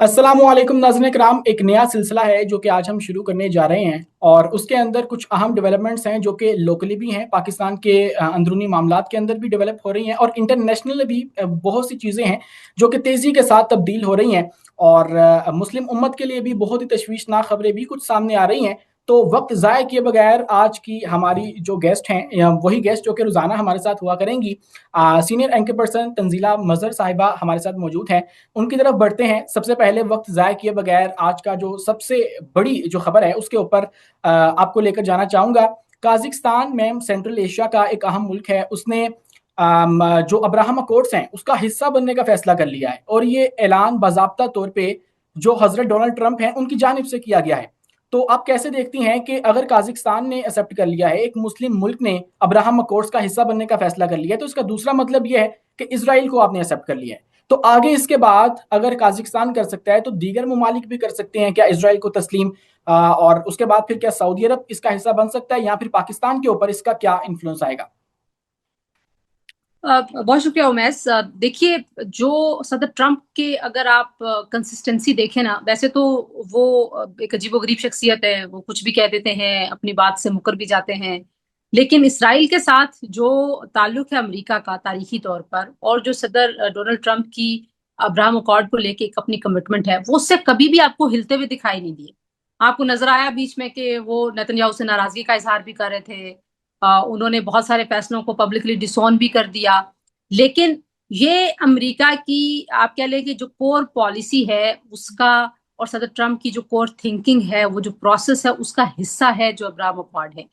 अस्सलामुअलैकुम नाज़रीन कराम। एक नया सिलसिला है जो कि आज हम शुरू करने जा रहे हैं और उसके अंदर कुछ अहम डेवलपमेंट्स हैं जो कि लोकली भी हैं, पाकिस्तान के अंदरूनी मामलात के अंदर भी डेवलप हो रही हैं और इंटरनेशनल भी बहुत सी चीज़ें हैं जो कि तेज़ी के साथ तब्दील हो रही हैं और मुस्लिम उम्मत के लिए भी बहुत ही तशवीशनाक खबरें भी कुछ सामने आ रही हैं। तो वक्त ज़ाय किए बगैर आज की हमारी जो गेस्ट हैं वही गेस्ट जो कि रोज़ाना हमारे साथ हुआ करेंगी, सीनियर एंकर पर्सन तंजीला मजहर साहिबा हमारे साथ मौजूद हैं। उनकी तरफ बढ़ते हैं। सबसे पहले वक्त ज़ाय किए बगैर आज का जो सबसे बड़ी जो खबर है उसके ऊपर आपको लेकर जाना चाहूँगा। काज़िकिस्तान में सेंट्रल एशिया का एक अहम मुल्क है, उसने जो अब्राहम अकॉर्ड्स हैं उसका हिस्सा बनने का फैसला कर लिया है और ये ऐलान बाज़ाब्ता तौर पे जो हज़रत डोनाल्ड ट्रंप हैं उनकी जानिब से किया गया है। तो आप कैसे देखती हैं कि अगर काज़िकिस्तान ने एक्सेप्ट कर लिया है, एक मुस्लिम मुल्क ने अब्राहम अकॉर्ड्स का हिस्सा बनने का फैसला कर लिया है, तो इसका दूसरा मतलब ये है कि इज़राइल को आपने एक्सेप्ट कर लिया है। तो आगे इसके बाद अगर काज़िकिस्तान कर सकता है तो दीगर ममालिक भी कर सकते हैं क्या इज़राइल को तस्लीम? और उसके बाद फिर क्या सऊदी अरब इसका हिस्सा बन सकता है या फिर पाकिस्तान के ऊपर इसका क्या इन्फ्लुएंस आएगा? बहुत शुक्रिया उमैस। देखिए, जो सदर ट्रंप के अगर आप कंसिस्टेंसी देखें ना, वैसे तो वो एक अजीबोगरीब शख्सियत है। वो कुछ भी कह देते हैं, अपनी बात से मुकर भी जाते हैं। लेकिन इसराइल के साथ जो ताल्लुक है अमेरिका का तारीखी तौर पर, और जो सदर डोनाल्ड ट्रंप की अब्राहम अकॉर्ड को लेके एक अपनी कमिटमेंट है, वो उससे कभी भी आपको हिलते हुए दिखाई नहीं दिए। आपको नजर आया बीच में कि वो नेतन्याहू से नाराजगी का इजहार भी कर रहे थे। उन्होंने बहुत सारे फैसलों को पब्लिकली डिसोन भी कर दिया। लेकिन ये अमेरिका की आप कह लें कि जो कोर पॉलिसी है उसका, और सदर ट्रंप की जो कोर थिंकिंग है, वो जो प्रोसेस है, उसका हिस्सा है जो अब्राहम अकॉर्ड है।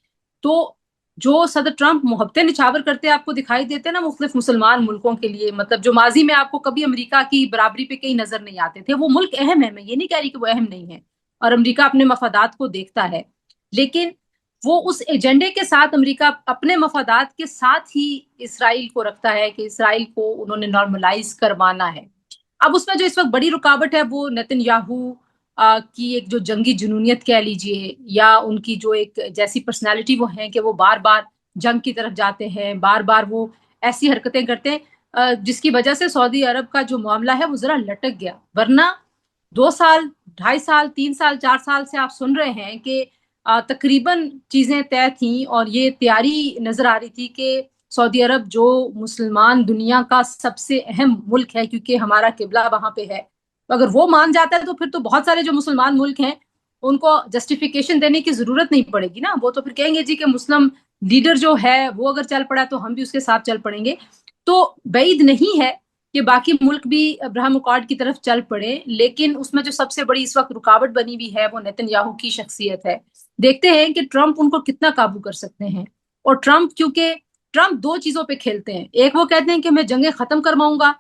तो जो सदर ट्रंप मोहब्बतें निछावर करते आपको दिखाई देते हैं ना मुख्तलिफ मुसलमान मुल्कों के लिए, मतलब जो माजी में आपको कभी अमेरिका की बराबरी पे कहीं नजर नहीं आते थे, वो मुल्क अहम है। मैं ये नहीं कह रही कि वो अहम नहीं है, और अमेरिका अपने मफादात को देखता है। लेकिन वो उस एजेंडे के साथ, अमेरिका अपने मफादात के साथ ही इसराइल को रखता है कि इसराइल को उन्होंने नॉर्मलाइज करवाना है। अब उसमें जो इस वक्त बड़ी रुकावट है वो नेतन्याहू की एक जो जंगी जुनूनियत कह लीजिए, या उनकी जो एक जैसी पर्सनालिटी वो है कि वो बार बार जंग की तरफ जाते हैं, बार बार वो ऐसी हरकतें करते हैं जिसकी वजह से सऊदी अरब का जो मामला है वो जरा लटक गया। वरना 2 साल, 2.5 साल, 3 साल, 4 साल से आप सुन रहे हैं कि तकरीबन चीजें तय थी और ये तैयारी नजर आ रही थी कि सऊदी अरब जो मुसलमान दुनिया का सबसे अहम मुल्क है, क्योंकि हमारा किबला वहां पे है, तो अगर वो मान जाता है तो फिर तो बहुत सारे जो मुसलमान मुल्क हैं उनको जस्टिफिकेशन देने की जरूरत नहीं पड़ेगी ना। वो तो फिर कहेंगे जी कि मुस्लिम लीडर जो है वो अगर चल पड़ा तो हम भी उसके साथ चल पड़ेंगे। तो बैद नहीं है कि बाकी मुल्क भी अब्राहम अकॉर्ड की तरफ चल पड़े, लेकिन उसमें जो सबसे बड़ी इस वक्त रुकावट बनी हुई है वो नेतन्याहू की शख्सियत है। देखते हैं कि ट्रंप उनको कितना काबू कर सकते हैं। और ट्रंप, क्योंकि ट्रंप दो चीजों पे खेलते हैं, एक वो कहते हैं कि मैं जंगें खत्म करवाऊंगा,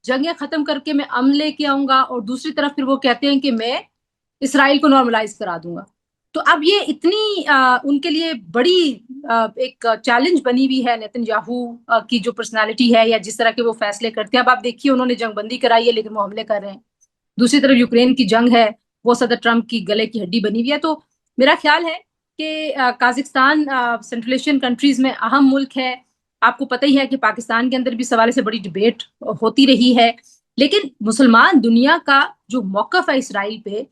जंगें खत्म करके मैं अमन लेके आऊंगा, और दूसरी तरफ फिर वो कहते हैं कि मैं इसराइल को नॉर्मलाइज करा दूंगा। तो अब ये इतनी उनके लिए बड़ी एक चैलेंज बनी हुई है नेतन्याहू की जो पर्सनालिटी है या जिस तरह के वो फैसले करते हैं। अब आप देखिए, उन्होंने जंगबंदी कराई है लेकिन वो हमले कर रहे हैं। दूसरी तरफ यूक्रेन की जंग है, वो सदर ट्रंप की गले की हड्डी बनी हुई है। तो मेरा ख्याल है कि काजाकिस्तान सेंट्रल एशियन कंट्रीज में अहम मुल्क है। आपको पता ही है कि पाकिस्तान के अंदर भी सवाल से बड़ी डिबेट होती रही है। लेकिन मुसलमान दुनिया का जो मौकफ है इसराइल पे,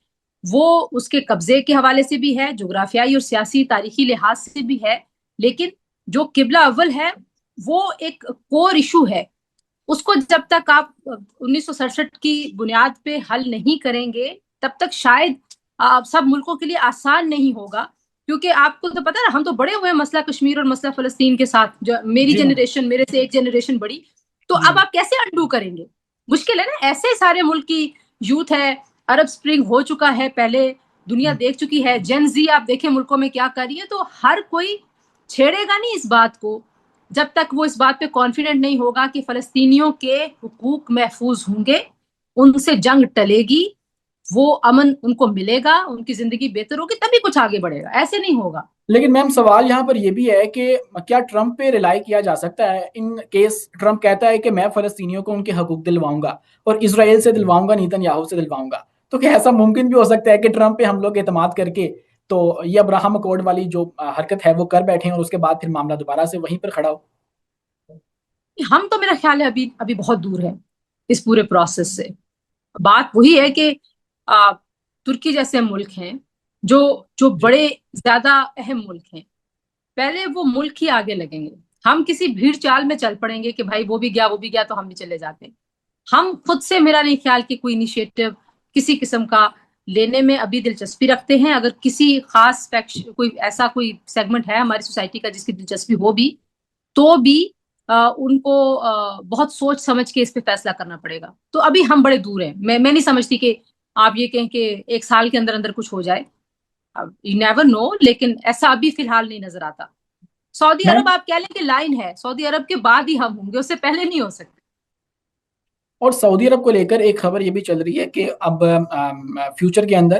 वो उसके कब्जे के हवाले से भी है, जोग्राफियाई और सियासी तारीखी लिहाज से भी है। लेकिन जो किबला अव्वल है वो एक कोर इशू है। उसको जब तक आप 1967 की बुनियाद पे हल नहीं करेंगे, तब तक शायद सब मुल्कों के लिए आसान नहीं होगा। क्योंकि आपको तो पता है ना, हम तो बड़े हुए हैं मसला कश्मीर और मसला फलस्तीन के साथ, जो मेरी जी हाँ। जनरेशन, मेरे से एक जनरेशन बड़ी। तो जी। अब आप कैसे अंडू करेंगे? मुश्किल है ना। ऐसे सारे मुल्क की यूथ है, अरब स्प्रिंग हो चुका है पहले, दुनिया देख चुकी है। जेन जी आप देखें मुल्कों में क्या कर रही है। तो हर कोई छेड़ेगा नहीं इस बात को जब तक वो इस बात पे कॉन्फिडेंट नहीं होगा कि फलस्तीनियों के हुकूक महफूज होंगे, उनसे जंग टलेगी, वो अमन उनको मिलेगा, उनकी जिंदगी बेहतर होगी, तभी कुछ आगे बढ़ेगा। ऐसे नहीं होगा। लेकिन मैम सवाल यहाँ पर यह भी है कि क्या ट्रंप पे रिलाई किया जा सकता है इन केस ट्रंप कहता है कि मैं फलस्तीनियों को उनके हकूक दिलवाऊंगा और इसराइल से दिलवाऊंगा, नेतन्याहू से दिलवाऊंगा। तो क्या ऐसा मुमकिन भी हो सकता है कि ट्रंप पे हम लोग एतमाद करके तो ये अब्राहम अकॉर्ड वाली जो हरकत है वो कर बैठे और उसके बाद फिर मामला दोबारा से वहीं पर खड़ा हो? हम तो, मेरा ख्याल है, अभी अभी बहुत दूर है इस पूरे प्रोसेस से। बात वही है कि ترکی جیسے ملک ہیں جو جو جی بڑے زیادہ اہم ملک ہیں، پہلے وہ ملک ہی آگے لگیں گے. ہم کسی بھیڑ چال میں چل پڑیں گے کہ بھائی وہ بھی گیا تو ہم بھی چلے جاتے ہیں. ہم خود سے میرا نہیں خیال کہ کوئی انیشیٹو کسی قسم کا لینے میں ابھی دلچسپی رکھتے ہیں. اگر کسی خاص کوئی ایسا کوئی سیگمنٹ ہے ہماری سوسائٹی کا جس کی دلچسپی ہو بھی، تو بھی ان کو بہت سوچ سمجھ کے اس پہ فیصلہ کرنا پڑے گا. تو ابھی ہم بڑے دور ہیں. میں نہیں سمجھتی کہ آپ یہ کہیں کہ ایک سال کے اندر اندر کچھ ہو جائے. یو نیور نو، لیکن ایسا ابھی فی الحال نہیں نظر آتا. سعودی عرب میم، آپ کہہ لیں کہ لائن ہے، سعودی عرب کے بعد ہی ہم ہوں گے، اس سے پہلے نہیں ہو سکتے. اور سعودی عرب کو لے کر ایک خبر یہ بھی چل رہی ہے کہ اب فیوچر کے اندر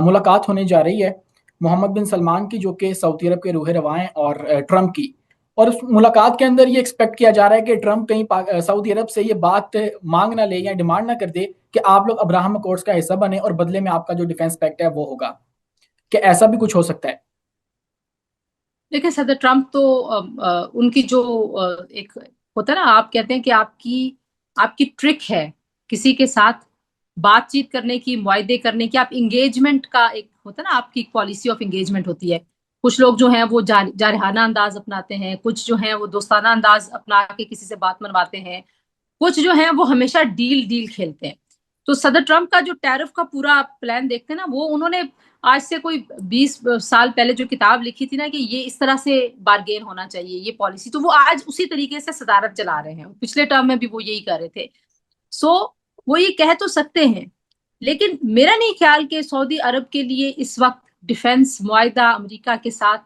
ملاقات ہونے جا رہی ہے محمد بن سلمان کی، جو کہ سعودی عرب کے روح رواں ہیں، اور ٹرمپ کی. اور اس ملاقات کے اندر یہ ایکسپیکٹ کیا جا رہا ہے کہ ٹرمپ کہیں سعودی عرب سے یہ بات مانگ نہ لے یا ڈیمانڈ نہ کر دے کہ آپ لوگ ابراہم اکورڈز کا حصہ بنے اور بدلے میں آپ کا جو ڈیفنس پیکٹ ہے وہ ہوگا. کہ ایسا بھی کچھ ہو سکتا ہے؟ دیکھیں صدر ٹرمپ تو ان کی جو ایک ہوتا ہے نا، آپ کہتے ہیں کہ آپ کی ٹرک ہے کسی کے ساتھ بات چیت کرنے کی، معاہدے کرنے کی. آپ انگیجمنٹ کا ایک ہوتا ہے نا، آپ کی پالیسی آف انگیجمنٹ ہوتی ہے. کچھ لوگ جو ہیں وہ جارحانہ انداز اپناتے ہیں، کچھ جو ہیں وہ دوستانہ انداز اپنا کے کسی سے بات منواتے ہیں، کچھ جو ہیں وہ ہمیشہ ڈیل ڈیل کھیلتے ہیں. تو صدر ٹرمپ کا جو ٹیرف کا پورا پلان دیکھتے ہیں نا، وہ انہوں نے آج سے کوئی 20 سال پہلے جو کتاب لکھی تھی نا کہ یہ اس طرح سے بارگین ہونا چاہیے یہ پالیسی، تو وہ آج اسی طریقے سے صدارت چلا رہے ہیں. پچھلے ٹرم میں بھی وہ یہی کر رہے تھے. سو وہ یہ کہہ تو سکتے ہیں، لیکن میرا نہیں خیال کہ سعودی عرب کے لیے اس وقت ڈیفنس معاہدہ امریکہ کے ساتھ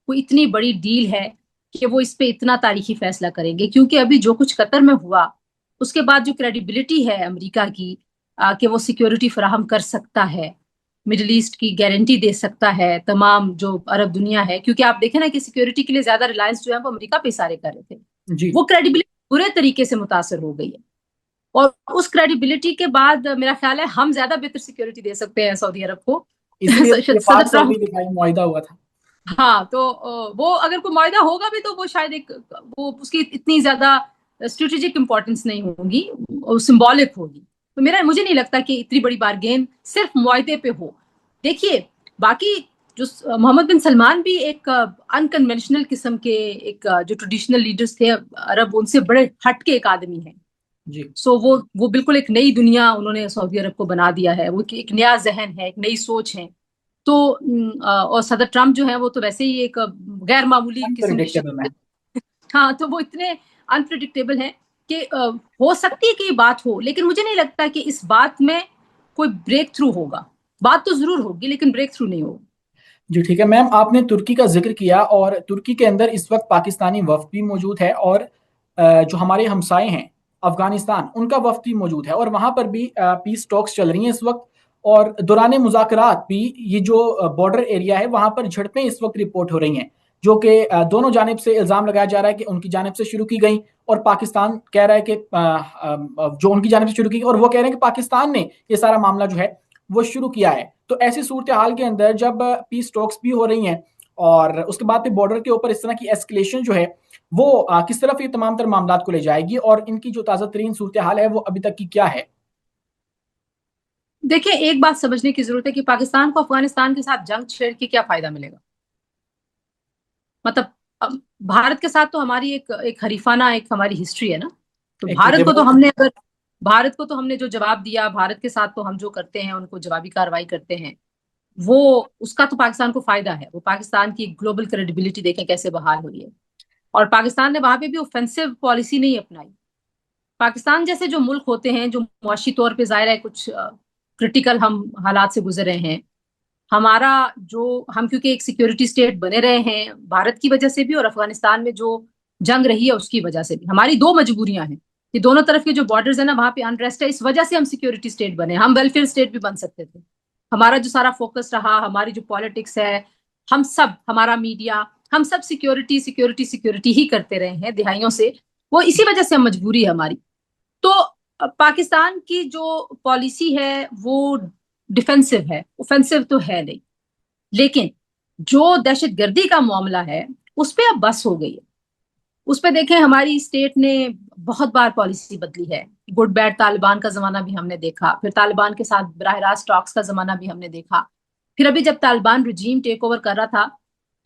کوئی اتنی بڑی ڈیل ہے کہ وہ اس پہ اتنا تاریخی فیصلہ کریں گے. کیونکہ ابھی جو کچھ قطر میں ہوا، اس کے بعد جو کریڈیبلٹی ہے امریکہ کی کہ وہ سیکیورٹی فراہم کر سکتا ہے، مڈل ایسٹ کی گارنٹی دے سکتا ہے تمام جو عرب دنیا ہے. کیونکہ آپ دیکھیں نا کہ سیکیورٹی کے لیے زیادہ ریلائنس جو ہے وہ امریکہ پہ سارے کر رہے تھے. جی. وہ کریڈیبلٹی برے طریقے سے متاثر ہو گئی ہے. اور اس کریڈیبلٹی کے بعد میرا خیال ہے ہم زیادہ بہتر سیکیورٹی دے سکتے ہیں سعودی عرب کو. اسی لیے تو یہ صدر پاک سعودی ٹرمپ، دفاعی معاہدہ ہوا تھا. ہاں تو وہ اگر کوئی معاہدہ ہوگا بھی تو وہ شاید وہ اس کی اتنی زیادہ اسٹریٹجک امپورٹنس نہیں ہوگی، سمبولک ہوگی. تو مجھے نہیں لگتا کہ اتنی بڑی بارگین صرف معاہدے پہ ہو. دیکھیے باقی جو محمد بن سلمان بھی ایک انکنونشنل قسم کے ایک جو ٹریڈیشنل لیڈرز تھے عرب، ان سے بڑے ہٹ کے ایک آدمی ہیں. جی. سو وہ بالکل ایک نئی دنیا انہوں نے سعودی عرب کو بنا دیا ہے. وہ ایک نیا ذہن ہے، ایک نئی سوچ ہے. تو اور صدر ٹرمپ جو ہے وہ تو ویسے ہی ایک غیر معمولی قسم کے انپریڈکٹیبل شخص. مین. ہاں تو وہ اتنے انپریڈکٹیبل ہیں کہ ہو سکتی ہے کہ یہ بات ہو، لیکن مجھے نہیں لگتا کہ اس بات میں کوئی بریک تھرو ہوگا. بات تو ضرور ہوگی لیکن بریک تھرو نہیں ہوگا. جی ٹھیک ہے میم، آپ نے ترکی کا ذکر کیا، اور ترکی کے اندر اس وقت پاکستانی وفد بھی موجود ہے، اور جو ہمارے ہمسائے ہیں افغانستان، ان کا وفد بھی موجود ہے، اور وہاں پر بھی پیس ٹاکس چل رہی ہیں اس وقت. اور دوران مذاکرات بھی یہ جو بارڈر ایریا ہے وہاں پر جھڑپیں اس وقت رپورٹ ہو رہی ہیں، جو کہ دونوں جانب سے الزام لگایا جا رہا ہے کہ ان کی جانب سے شروع کی گئی، اور پاکستان کہہ رہا ہے کہ جو ان کی جانب سے شروع کی گئی، اور وہ کہہ رہے ہیں کہ پاکستان نے یہ سارا معاملہ جو ہے وہ شروع کیا ہے. تو ایسی صورتحال کے اندر جب پیس ٹاکس بھی ہو رہی ہیں، اور اس کے بعد بھی بارڈر کے اوپر اس طرح کی ایسکلیشن جو ہے وہ کس طرف یہ تمام تر معاملات کو لے جائے گی، اور ان کی جو تازہ ترین صورتحال ہے وہ ابھی تک کی کیا ہے؟ دیکھیں ایک بات سمجھنے کی ضرورت ہے کہ پاکستان کو افغانستان کے ساتھ جنگ چھیڑ کے کیا فائدہ ملے گا. مطلب بھارت کے ساتھ تو ہماری ایک حریفانہ ایک ہماری ہسٹری ہے نا. تو ایک بھارت کو تو ریوولٹ. ہم نے اگر بھارت کو تو ہم نے جو جواب دیا، بھارت کے ساتھ تو ہم جو کرتے ہیں ان کو جوابی کارروائی کرتے ہیں، وہ اس کا تو پاکستان کو فائدہ ہے. وہ پاکستان کی گلوبل کریڈیبلٹی دیکھیں کیسے بحال ہوئی ہے. اور پاکستان نے وہاں پہ بھی اوفینسو پالیسی نہیں اپنائی. پاکستان جیسے جو ملک ہوتے ہیں جو معاشی طور پہ ظاہر ہے کچھ کرٹیکل ہم حالات سے گزر رہے ہیں، ہمارا جو ہم کیونکہ ایک سیکیورٹی سٹیٹ بنے رہے ہیں بھارت کی وجہ سے بھی، اور افغانستان میں جو جنگ رہی ہے اس کی وجہ سے بھی، ہماری دو مجبوریاں ہیں کہ دونوں طرف کے جو بارڈرز ہیں نا وہاں پہ انریسٹ ہے. اس وجہ سے ہم سیکیورٹی سٹیٹ بنے. ہم ویلفیئر سٹیٹ بھی بن سکتے تھے. ہمارا جو سارا فوکس رہا، ہماری جو پالیٹکس ہے، ہم سب، ہمارا میڈیا، ہم سب سیکیورٹی سیکیورٹی سیکیورٹی ہی کرتے رہے ہیں دہائیوں سے. وہ اسی وجہ سے ہم مجبوری ہے ہماری. تو پاکستان کی جو پالیسی ہے وہ ڈیفینسو ہے، اوفینسو تو ہے نہیں. لیکن جو دہشت گردی کا معاملہ ہے اس پہ اب بس ہو گئی ہے. اس پہ دیکھیں ہماری اسٹیٹ نے بہت بار پالیسی بدلی ہے. گڈ بیڈ طالبان کا زمانہ بھی ہم نے دیکھا, پھر طالبان کے ساتھ براہ راست ٹاکس کا زمانہ بھی ہم نے دیکھا, پھر ابھی جب طالبان رجیم ٹیک اوور کر رہا تھا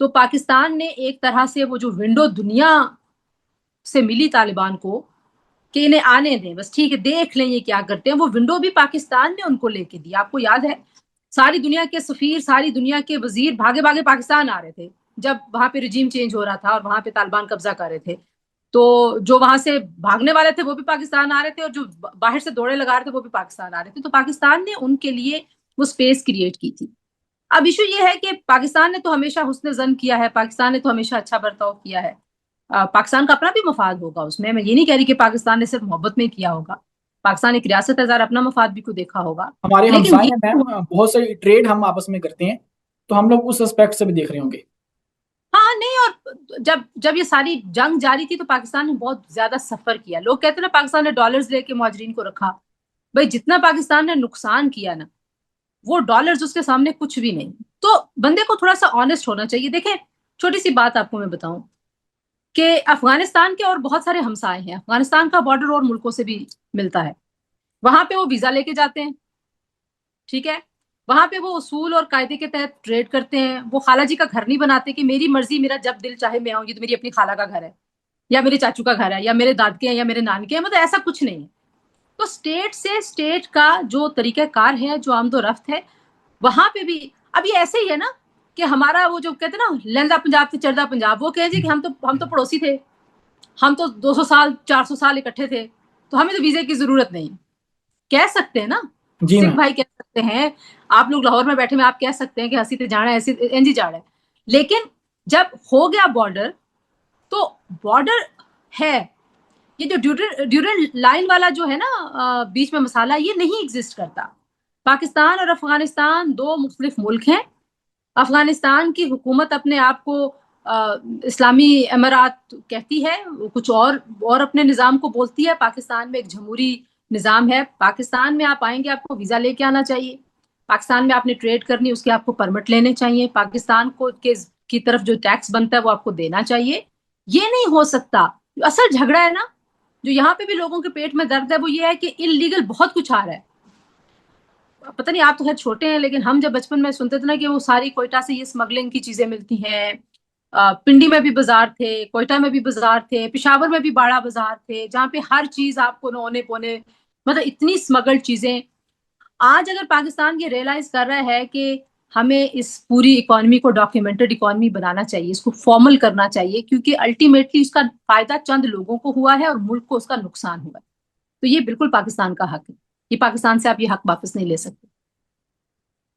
تو پاکستان نے ایک طرح سے وہ جو ونڈو دنیا سے ملی طالبان کو کہ انہیں آنے دیں, بس ٹھیک ہے دیکھ لیں یہ کیا کرتے ہیں, وہ ونڈو بھی پاکستان نے ان کو لے کے دی. آپ کو یاد ہے ساری دنیا کے سفیر, ساری دنیا کے وزیر بھاگے بھاگے پاکستان آ رہے تھے جب وہاں پہ رجیم چینج ہو رہا تھا اور وہاں پہ طالبان قبضہ کر رہے تھے. تو جو وہاں سے بھاگنے والے تھے وہ بھی پاکستان آ رہے تھے, اور جو باہر سے دوڑے لگا رہے تھے وہ بھی پاکستان آ رہے تھے. تو پاکستان نے ان کے لیے وہ اسپیس کریٹ کی تھی. اب ایشو یہ ہے کہ پاکستان نے تو ہمیشہ حسن ظن کیا ہے, پاکستان نے تو ہمیشہ اچھا برتاؤ کیا ہے. پاکستان کا اپنا بھی مفاد ہوگا اس میں یہ نہیں کہہ رہی کہ پاکستان نے صرف محبت میں کیا ہوگا, پاکستان ایک ریاست ہے, ذرا اپنا مفاد بھی کو دیکھا ہوگا. ہمارے لیکن ہمسائے ہیں یہ میم, بہت ساری ٹریڈ ہم آپس میں کرتے ہیں, تو ہم لوگ اس اسپیکٹ سے بھی دیکھ رہے ہوں گے. ہاں نہیں, اور جب یہ ساری جنگ جاری تھی تو پاکستان نے بہت زیادہ سفر کیا. لوگ کہتے ہیں نا پاکستان نے ڈالرز لے کے مہاجرین کو رکھا, بھائی جتنا پاکستان نے نقصان کیا نا وہ ڈالرز اس کے سامنے کچھ بھی نہیں. تو بندے کو تھوڑا سا آنےسٹ ہونا چاہیے. دیکھیں چھوٹی سی بات آپ کو میں بتاؤں کہ افغانستان کے اور بہت سارے ہمسائے ہیں, افغانستان کا بارڈر اور ملکوں سے بھی ملتا ہے, وہاں پہ وہ ویزا لے کے جاتے ہیں, ٹھیک ہے, وہاں پہ وہ اصول اور قاعدے کے تحت ٹریڈ کرتے ہیں. وہ خالہ جی کا گھر نہیں بناتے کہ میری مرضی, میرا جب دل چاہے میں آؤں, یہ تو میری اپنی خالہ کا گھر ہے یا میرے چاچو کا گھر ہے یا میرے داد کے ہیں یا میرے نان کے ہیں, مطلب ایسا کچھ نہیں ہے. تو اسٹیٹ سے اسٹیٹ کا جو طریقہ کار ہے, جو آمد و رفت ہے, وہاں پہ بھی اب یہ ایسے ہی ہے نا کہ ہمارا وہ جو کہتے ہیں نا لہندا پنجاب سے چڑھدا پنجاب, وہ کہیں جی کہ ہم تو پڑوسی تھے, ہم تو 200 سال 400 سال اکٹھے تھے, تو ہمیں تو ویزے کی ضرورت نہیں. کہہ سکتے ہیں نا جی سکھ میم. بھائی, کہہ سکتے ہیں آپ لوگ لاہور میں بیٹھے میں, آپ کہہ سکتے ہیں کہ ہنسی تے جانا ایسی اینجی جاڑ ہے. لیکن جب ہو گیا بارڈر تو بارڈر ہے, یہ جو ڈیورل لائن والا جو ہے نا بیچ میں مسئلہ, یہ نہیں ایگزسٹ کرتا. پاکستان اور افغانستان دو مختلف ملک ہیں. افغانستان کی حکومت اپنے آپ کو اسلامی امارات کہتی ہے, کچھ اور اپنے نظام کو بولتی ہے. پاکستان میں ایک جمہوری نظام ہے. پاکستان میں آپ آئیں گے آپ کو ویزا لے کے آنا چاہیے, پاکستان میں آپ نے ٹریڈ کرنی اس کے آپ کو پرمٹ لینے چاہیے, پاکستان کو کی طرف جو ٹیکس بنتا ہے وہ آپ کو دینا چاہیے. یہ نہیں ہو سکتا. جو اصل جھگڑا ہے نا, جو یہاں پہ بھی لوگوں کے پیٹ میں درد ہے, وہ یہ ہے کہ انلیگل بہت کچھ آ رہا ہے. پتہ نہیں آپ تو خیر چھوٹے ہیں, لیکن ہم جب بچپن میں سنتے تھے نا کہ وہ ساری کوئٹہ سے یہ اسمگلنگ کی چیزیں ملتی ہیں, پنڈی میں بھی بازار تھے, کوئٹہ میں بھی بازار تھے, پشاور میں بھی بڑا بازار تھے, جہاں پہ ہر چیز آپ کو نونے پونے, مطلب اتنی اسمگلڈ چیزیں. آج اگر پاکستان یہ ریئلائز کر رہا ہے کہ ہمیں اس پوری اکانومی کو ڈاکیومنٹڈ اکانومی بنانا چاہیے, اس کو فارمل کرنا چاہیے, کیونکہ الٹیمیٹلی اس کا فائدہ چند لوگوں کو ہوا ہے اور ملک کو اس کا نقصان ہوا ہے. تو یہ بالکل پاکستان کا حق ہے, یہ پاکستان سے آپ یہ حق واپس نہیں لے سکتے.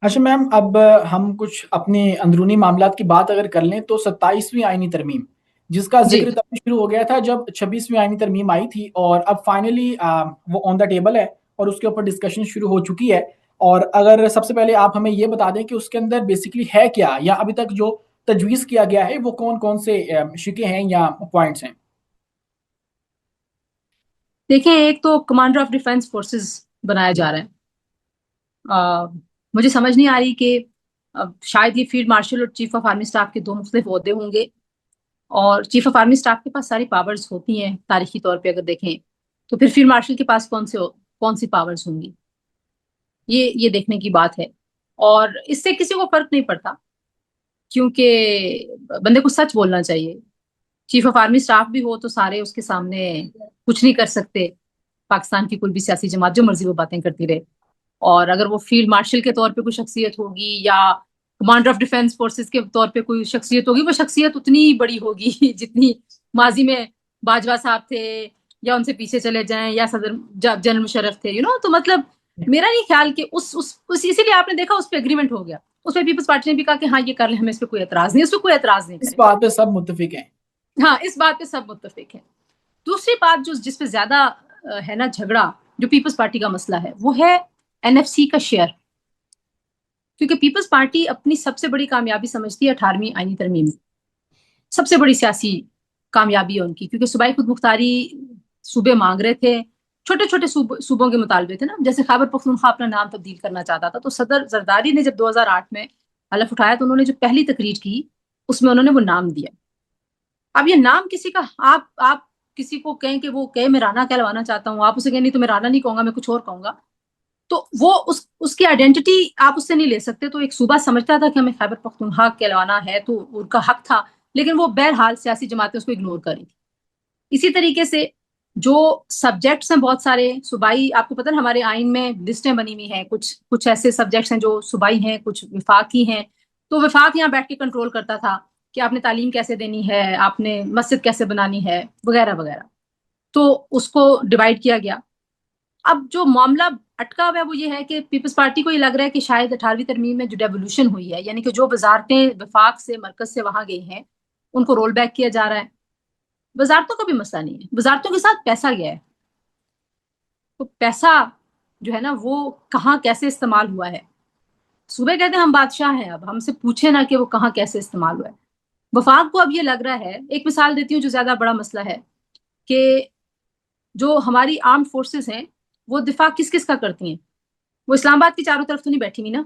اچھا میم, اب ہم کچھ اپنے اندرونی معاملات کی بات اگر کر لیں تو 27ویں آئینی ترمیم, جس کا جی ذکر تب شروع ہو گیا تھا جب 26ویں آئینی ترمیم آئی تھی, اور اب فائنلی وہ آن دا ٹیبل ہے اور اس کے اوپر ڈسکشن شروع ہو چکی ہے. اور اگر سب سے پہلے آپ ہمیں یہ بتا دیں کہ اس کے اندر بیسکلی ہے کیا, یا ابھی تک جو تجویز کیا گیا ہے وہ کون کون سے شکے ہیں یا پوائنٹس ہیں. دیکھیں, ایک تو کمانڈر آف ڈیفنس فورسز بنایا جا رہا ہے. مجھے سمجھ نہیں آ رہی کہ شاید یہ فیلڈ مارشل اور چیف آف آرمی اسٹاف کے دو مختلف عہدے ہوں گے, اور چیف آف آرمی اسٹاف کے پاس ساری پاورز ہوتی ہیں تاریخی طور پہ اگر دیکھیں تو, پھر فیلڈ مارشل کے پاس کون سی پاورز ہوں گی, یہ دیکھنے کی بات ہے. اور اس سے کسی کو فرق نہیں پڑتا, کیونکہ بندے کو سچ بولنا چاہیے. چیف آف آرمی اسٹاف بھی ہو تو سارے اس کے سامنے کچھ نہیں کر سکتے, پاکستان کی کوئی بھی سیاسی جماعت جو مرضی وہ باتیں کرتی رہے. اور اگر وہ فیلڈ مارشل کے طور پہ کوئی شخصیت ہوگی یا کمانڈر آف ڈیفنس فورسز کے طور پہ کوئی شخصیت ہوگی, وہ شخصیت اتنی بڑی ہوگی جتنی ماضی میں باجوہ صاحب تھے, یا ان سے پیچھے چلے جائیں, یا صدر جنرل مشرف تھے, تو مطلب میرا نہیں خیال کہ اسی لیے آپ نے دیکھا اس پہ اگریمنٹ ہو گیا. اس پہ پیپلز پارٹی نے بھی کہا کہ ہاں یہ کر لیں, ہمیں اس پہ کوئی اعتراض نہیں, اس پہ کوئی اعتراض نہیں اس کرے. بات پہ سب متفق ہیں. ہاں, اس بات پہ سب متفق ہیں. دوسری بات جس پہ زیادہ ہے نا جھگڑا, جو پیپلز پارٹی کا مسئلہ ہے, وہ ہے این ایف سی کا شیئر. کیونکہ پیپلز پارٹی اپنی سب سے بڑی کامیابی سمجھتی ہے 18ویں آئینی ترمیم, سب سے بڑی سیاسی کامیابی ہے ان کی, کیونکہ صوبائی خود مختاری صوبے مانگ رہے تھے, چھوٹے چھوٹے صوبوں کے مطالبے تھے نا, جیسے خیبر پختونخوا اپنا نام تبدیل کرنا چاہتا تھا. تو صدر زرداری نے جب 2008 میں حلف اٹھایا تو انہوں نے جو پہلی تقریر کی اس میں انہوں نے وہ نام دیا. अब ये नाम किसी का, आप किसी को कहें कि वो कहे मैं राणा कहलवाना चाहता हूँ, आप उसे कहें नहीं तो मैं राणा नहीं कहूंगा, मैं कुछ और कहूंगा, तो वो उसकी आइडेंटिटी आप उससे नहीं ले सकते। तो एक सूबा समझता था कि हमें खैबर पख्तूनख्वा कहलवाना है, तो उनका हक था, लेकिन वो बहरहाल सियासी जमातें उसको इग्नोर करी थी। इसी तरीके से जो सब्जेक्ट्स हैं बहुत सारे सूबाई, आपको पता है हमारे आइन में लिस्टें बनी हुई हैं, कुछ कुछ ऐसे सब्जेक्ट्स हैं जो सूबाई हैं, कुछ विफाकी हैं। तो विफाक यहाँ बैठ के कंट्रोल करता था कि आपने तालीम कैसे देनी है, आपने मस्जिद कैसे बनानी है, वगैरह वगैरह। तो उसको डिवाइड किया गया। अब जो मामला अटका हुआ है वो ये है कि पीपल्स पार्टी को ये लग रहा है कि शायद 18वीं तरमीम में जो डेवोल्यूशन हुई है, यानी कि जो वजारतें वफाक से मरकज से वहां गई हैं, उनको रोल बैक किया जा रहा है। वजारतों का भी मसला नहीं है, वजारतों के साथ पैसा गया है। तो पैसा जो है ना वो कहाँ कैसे इस्तेमाल हुआ है, सुबह कहते हैं हम बादशाह हैं, अब हमसे पूछे ना कि वो कहाँ कैसे इस्तेमाल हुआ है। वफाक को अब ये लग रहा है, एक मिसाल देती हूँ जो ज्यादा बड़ा मसला है, कि जो हमारी आर्म फोर्सेस हैं वो दिफा किस किस का करती हैं, वो इस्लामाबाद की चारों तरफ तो नहीं बैठी हुई ना,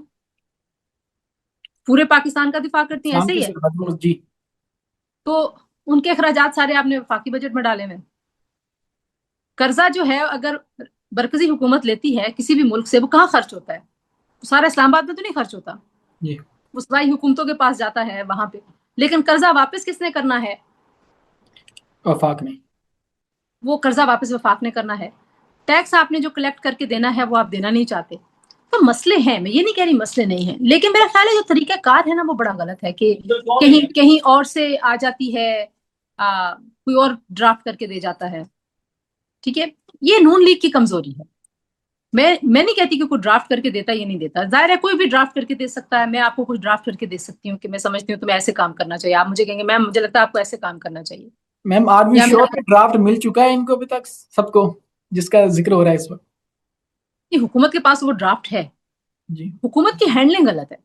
पूरे पाकिस्तान का दिफा करती हैं, इस्लाम ऐसे ही की है। सरहद जी। तो उनके अखराजात सारे आपने वफाकी बजट में डाले हुए। कर्जा जो है अगर मरकजी हुकूमत लेती है किसी भी मुल्क से, वो कहाँ खर्च होता है? सारा इस्लामाबाद में तो नहीं खर्च होता, जी वो सूबाई हुकूमतों के पास जाता है वहां पे। लेकिन कर्जा वापस किसने करना है? वफाक नहीं। वो कर्जा वापस वफाक ने करना है। टैक्स आपने जो कलेक्ट करके देना है वो आप देना नहीं चाहते। तो मसले हैं, मैं ये नहीं कह रही मसले नहीं है, लेकिन मेरा ख्याल है जो तरीका कार है ना वो बड़ा गलत है, कि कहीं कहीं और से आ जाती है, कोई और ड्राफ्ट करके दे जाता है। ठीक है, ये नून लीग की कमजोरी है। मैं नहीं कहती कि कोई ड्राफ्ट करके देता ये नहीं देता, जाहिर है कोई भी ड्राफ्ट करके दे सकता है। मैं आपको कुछ ड्राफ्ट करके दे सकती हूँ कि मैं समझती हूँ तुम्हें ऐसे काम करना चाहिए, आप मुझे कहेंगे मैम मुझे लगता है आपको ऐसे काम करना चाहिए। मैम आर वी या श्योर कि ड्राफ्ट मिल चुका है इनको अभी तक सबको जिसका जिक्र हो रहा है इस वक्त? हुकूमत के पास वो ड्राफ्ट है, जी हुकूमत की हैंडलिंग गलत है।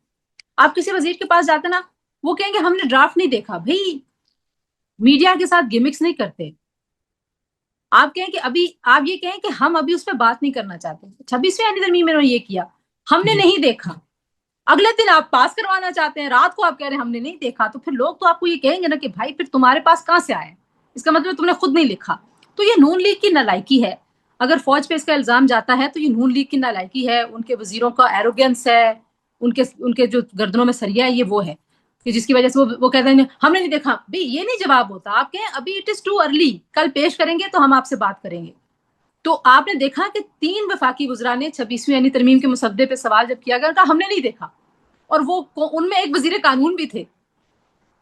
आप किसी वजीर के पास जाते ना, वो कहेंगे हमने ड्राफ्ट नहीं देखा। भाई मीडिया के साथ गिमिक्स नहीं करते। आप कहें कि अभी आप ये कहें कि हम अभी उस पर बात नहीं करना चाहते, 26वीं आईनी तरमीम में ये किया, हमने जी नहीं देखा, अगले दिन आप पास करवाना चाहते हैं, रात को आप कह रहे हैं हमने नहीं देखा, तो फिर लोग तो आपको ये कहेंगे ना कि भाई फिर तुम्हारे पास कहां से आया, इसका मतलब तुमने खुद नहीं लिखा। तो ये नून लीग की नालायकी है। अगर फौज पे इसका इल्जाम जाता है तो ये नून लीग की नालायकी है, उनके वजीरों का एरोगेंस है, उनके उनके जो गर्दनों में सरिया है ये वो है, कि जिसकी वजह से वो कहते हैं हमने नहीं देखा। भाई ये नहीं जवाब होता, आप कहें अभी इट इज टू अर्ली, कल पेश करेंगे तो हम आपसे बात करेंगे। तो आपने देखा कि 3 वफाकी वज़रा ने 26वीं यानी तरमीम के मुसद्दे पे सवाल जब किया गया कहा हमने नहीं देखा, और वो उनमें एक वजीर कानून भी थे।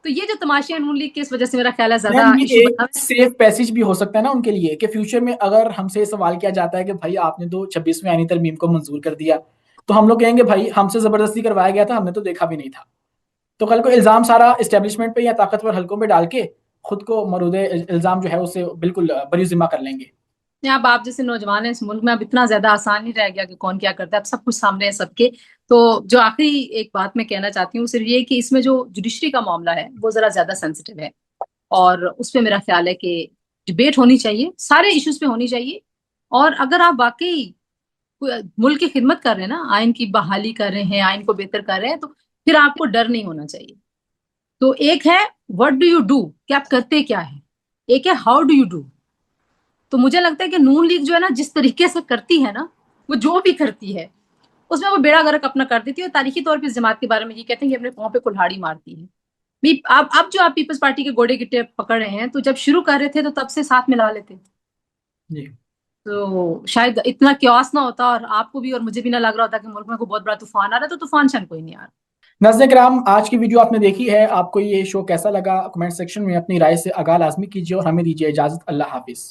तो ये जो तमाशे नून लीग की इस वजह से मेरा ख्याल है ज्यादा मैम इशू ये बना एक सेफ पैसेज भी हो सकता है ना उनके लिए कि फ्यूचर में अगर हमसे सवाल किया जाता है कि भाई आपने तो 26वीं आईनी तरमीम को मंजूर कर दिया, तो हम लोग कहेंगे भाई हमसे जबरदस्ती करवाया गया था, हमने तो देखा भी नहीं था। तो कल को इल्जाम सारा इस्टेब्लिशमेंट पे या ताकतवर हलकों पे डाल के खुद को मरूदे इल्जाम जो है उससे बिल्कुल बरी जिम्मा कर लेंगे। अब आप जैसे नौजवान है इस मुल्क में, अब इतना ज्यादा आसान नहीं रह गया कि कौन क्या करता है, अब सब कुछ सामने है सबके। तो जो आखिरी एक बात मैं कहना चाहती हूँ सिर्फ ये कि इसमें जो जुडिशरी का मामला है वो जरा ज्यादा सेंसिटिव है, और उस पर मेरा ख्याल है कि डिबेट होनी चाहिए, सारे इश्यूज पे होनी चाहिए। और अगर आप वाकई मुल्क की खिदमत कर रहे हैं ना, आइन की बहाली कर रहे हैं, आइन को बेहतर कर रहे हैं, तो फिर आपको डर नहीं होना चाहिए। तो एक है व्हाट डू यू डू, कि आप करते क्या है, एक है हाउ डू यू डू। तो मुझे लगता है कि नून लीग जो है ना जिस तरीके से करती है ना, वो जो भी करती है उसमें वो बेड़ा गर्क अपना कर देती है। और तारीखी तौर पर इस जमात के बारे में ये कहते हैं कि अपने पाँव पे कुल्हाड़ी मारती है। भी आप अब जो आप पीपल्स पार्टी के गोडे गिट्टे पकड़ रहे हैं, तो जब शुरू कर रहे थे तो तब से साथ मिला लेते, जी तो शायद इतना क्यास ना होता, और आपको भी और मुझे भी ना लग रहा होता कि मुल्क में कोई बहुत बड़ा तूफान आ रहा है। तो तूफान शन कोई नहीं आ रहा। नाज़रीन किराम, आज की वीडियो आपने देखी है, आपको ये शो कैसा लगा कमेंट सेक्शन में अपनी राय से आगाह लाजमी कीजिए और हमें दीजिए इजाजत। अल्लाह हाफिज।